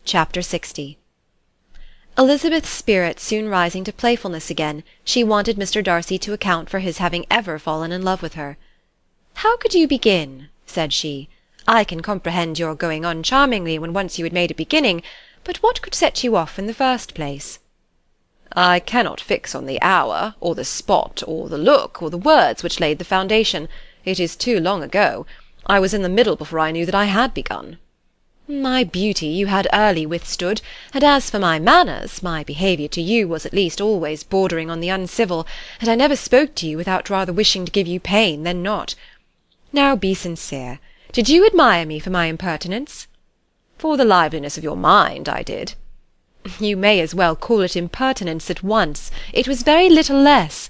Chapter 60. Elizabeth's spirits soon rising to playfulness again, she wanted Mr. Darcy to account for his having ever fallen in love with her. "How could you begin?" said she. "I can comprehend your going on charmingly when once you had made a beginning, but what could set you off in the first place?" "I cannot fix on the hour, or the spot, or the look, or the words which laid the foundation. It is too long ago. I was in the middle before I knew that I had begun." "My beauty you had early withstood, and as for my manners, my behaviour to you was at least always bordering on the uncivil, and I never spoke to you without rather wishing to give you pain than not. Now be sincere. Did you admire me for my impertinence?" "For the liveliness of your mind, I did." "You may as well call it impertinence at once. It was very little less.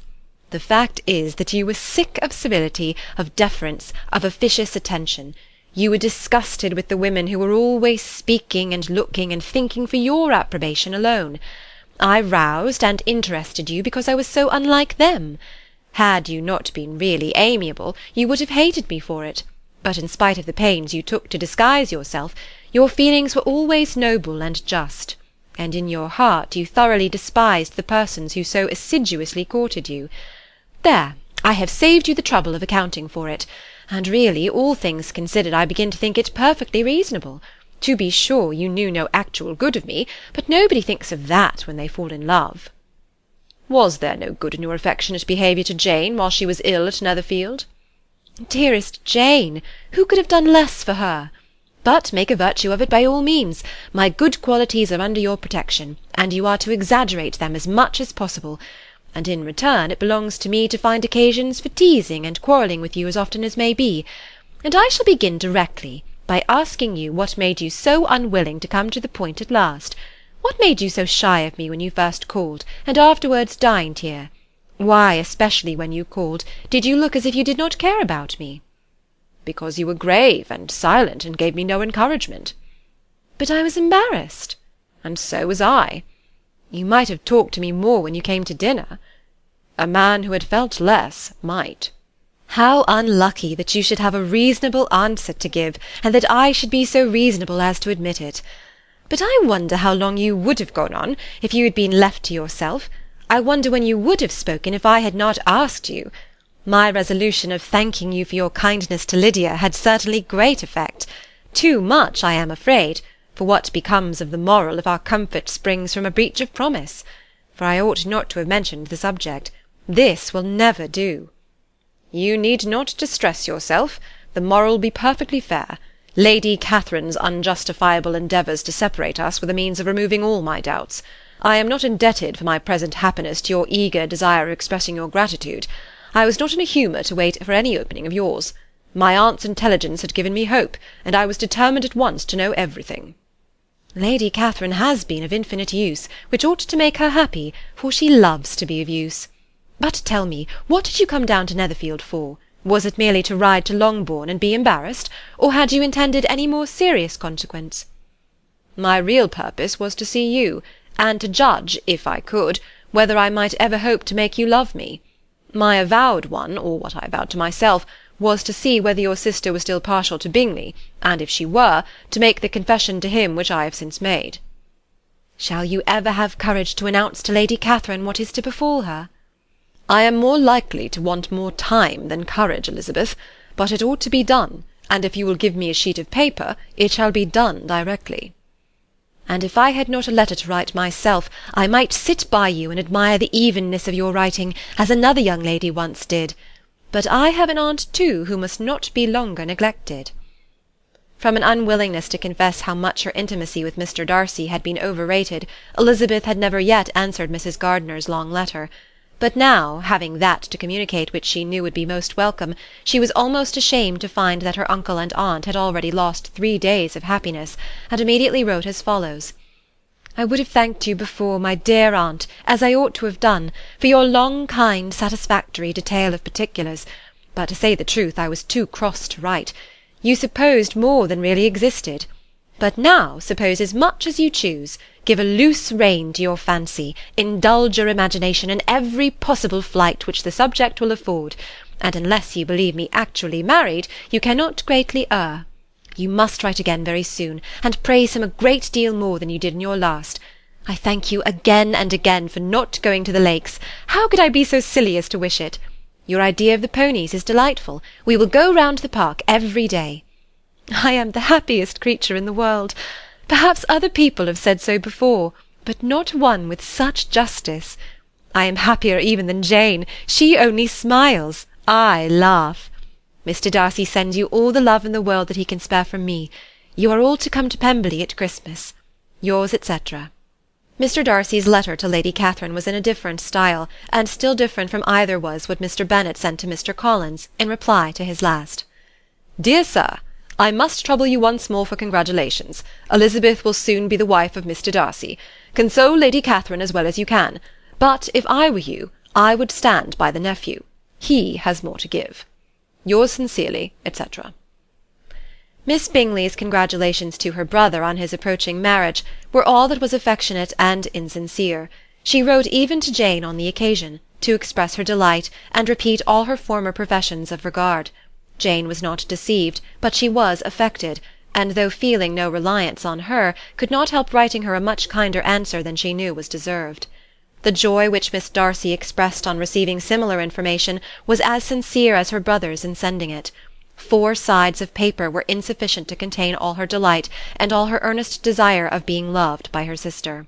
The fact is that you were sick of civility, of deference, of officious attention. You were disgusted with the women who were always speaking and looking and thinking for your approbation alone. I roused and interested you because I was so unlike them. Had you not been really amiable, you would have hated me for it, but in spite of the pains you took to disguise yourself, your feelings were always noble and just, and in your heart you thoroughly despised the persons who so assiduously courted you. There, I have saved you the trouble of accounting for it, and really, all things considered, I begin to think it perfectly reasonable. To be sure, you knew no actual good of me, but nobody thinks of that when they fall in love." "Was there no good in your affectionate behaviour to Jane while she was ill at Netherfield?" "Dearest Jane! Who could have done less for her? But make a virtue of it by all means. My good qualities are under your protection, and you are to exaggerate them as much as possible. And in return it belongs to me to find occasions for teasing and quarrelling with you as often as may be. And I shall begin directly by asking you what made you so unwilling to come to the point at last. What made you so shy of me when you first called, and afterwards dined here? Why, especially when you called, did you look as if you did not care about me?" "Because you were grave and silent, and gave me no encouragement." "But I was embarrassed." "And so was I." "You might have talked to me more when you came to dinner." "A man who had felt less might." "How unlucky that you should have a reasonable answer to give, and that I should be so reasonable as to admit it. But I wonder how long you would have gone on, if you had been left to yourself. I wonder when you would have spoken if I had not asked you. My resolution of thanking you for your kindness to Lydia had certainly great effect. Too much, I am afraid, for what becomes of the moral if our comfort springs from a breach of promise? For I ought not to have mentioned the subject. This will never do." "You need not distress yourself. The moral will be perfectly fair. Lady Catherine's unjustifiable endeavours to separate us were the means of removing all my doubts. I am not indebted for my present happiness to your eager desire of expressing your gratitude. I was not in a humour to wait for any opening of yours. My aunt's intelligence had given me hope, and I was determined at once to know everything." "Lady Catherine has been of infinite use, which ought to make her happy, for she loves to be of use. But tell me, what did you come down to Netherfield for? Was it merely to ride to Longbourn and be embarrassed, or had you intended any more serious consequence?" "My real purpose was to see you, and to judge, if I could, whether I might ever hope to make you love me. My avowed one, or what I avowed to myself, was to see whether your sister was still partial to Bingley, and if she were, to make the confession to him which I have since made." "Shall you ever have courage to announce to Lady Catherine what is to befall her?" "I am more likely to want more time than courage, Elizabeth, but it ought to be done, and if you will give me a sheet of paper, it shall be done directly." "And if I had not a letter to write myself, I might sit by you and admire the evenness of your writing, as another young lady once did. But I have an aunt too who must not be longer neglected." From an unwillingness to confess how much her intimacy with Mr. Darcy had been overrated, Elizabeth had never yet answered Mrs. Gardiner's long letter. But now, having that to communicate which she knew would be most welcome, she was almost ashamed to find that her uncle and aunt had already lost 3 days of happiness, and immediately wrote as follows: "I would have thanked you before, my dear aunt, as I ought to have done, for your long, kind, satisfactory detail of particulars, but to say the truth, I was too cross to write. You supposed more than really existed. But now suppose as much as you choose. Give a loose rein to your fancy, indulge your imagination in every possible flight which the subject will afford, and unless you believe me actually married, you cannot greatly err. You must write again very soon, and praise him a great deal more than you did in your last. I thank you again and again for not going to the lakes. How could I be so silly as to wish it? Your idea of the ponies is delightful. We will go round the park every day. I am the happiest creature in the world. Perhaps other people have said so before, but not one with such justice. I am happier even than Jane. She only smiles. I laugh. Mr. Darcy sends you all the love in the world that he can spare from me. You are all to come to Pemberley at Christmas. Yours, etc. Mr. Darcy's letter to Lady Catherine was in a different style, and still different from either was what Mr. Bennet sent to Mr. Collins in reply to his last. Dear Sir, I must trouble you once more for congratulations. Elizabeth will soon be the wife of Mr. Darcy. Console Lady Catherine as well as you can. But if I were you, I would stand by the nephew. He has more to give. Yours sincerely, etc. Miss Bingley's congratulations to her brother on his approaching marriage were all that was affectionate and insincere. She wrote even to Jane on the occasion, to express her delight, and repeat all her former professions of regard. Jane was not deceived, but she was affected, and though feeling no reliance on her, could not help writing her a much kinder answer than she knew was deserved. The joy which Miss Darcy expressed on receiving similar information was as sincere as her brother's in sending it. 4 sides of paper were insufficient to contain all her delight, and all her earnest desire of being loved by her sister.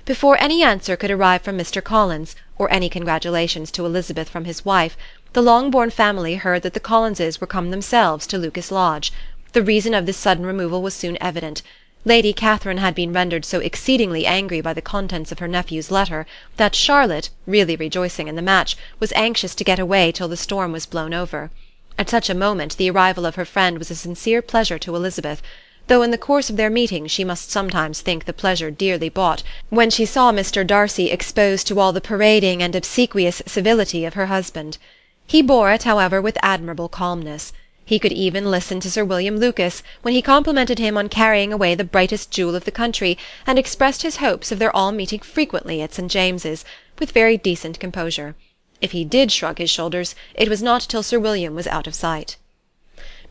Before any answer could arrive from Mr. Collins, or any congratulations to Elizabeth from his wife, the Longbourn family heard that the Collinses were come themselves to Lucas Lodge. The reason of this sudden removal was soon evident. Lady Catherine had been rendered so exceedingly angry by the contents of her nephew's letter, that Charlotte, really rejoicing in the match, was anxious to get away till the storm was blown over. At such a moment the arrival of her friend was a sincere pleasure to Elizabeth, though in the course of their meeting she must sometimes think the pleasure dearly bought, when she saw Mr. Darcy exposed to all the parading and obsequious civility of her husband. He bore it, however, with admirable calmness. He could even listen to Sir William Lucas, when he complimented him on carrying away the brightest jewel of the country, and expressed his hopes of their all meeting frequently at St. James's, with very decent composure. If he did shrug his shoulders, it was not till Sir William was out of sight.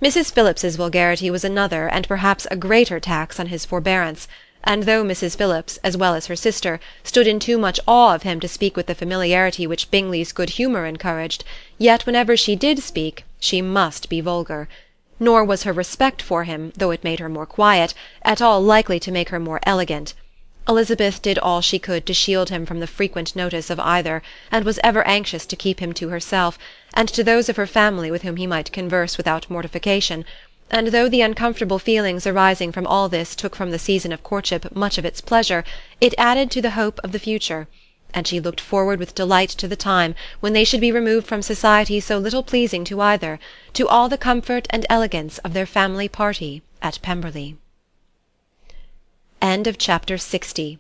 Mrs. Phillips's vulgarity was another, and perhaps a greater tax on his forbearance, and though Mrs. Phillips, as well as her sister, stood in too much awe of him to speak with the familiarity which Bingley's good humour encouraged, yet whenever she did speak, she must be vulgar. Nor was her respect for him, though it made her more quiet, at all likely to make her more elegant. Elizabeth did all she could to shield him from the frequent notice of either, and was ever anxious to keep him to herself, and to those of her family with whom he might converse without mortification, and though the uncomfortable feelings arising from all this took from the season of courtship much of its pleasure, it added to the hope of the future, and she looked forward with delight to the time when they should be removed from society so little pleasing to either, to all the comfort and elegance of their family party at Pemberley. End of chapter 60.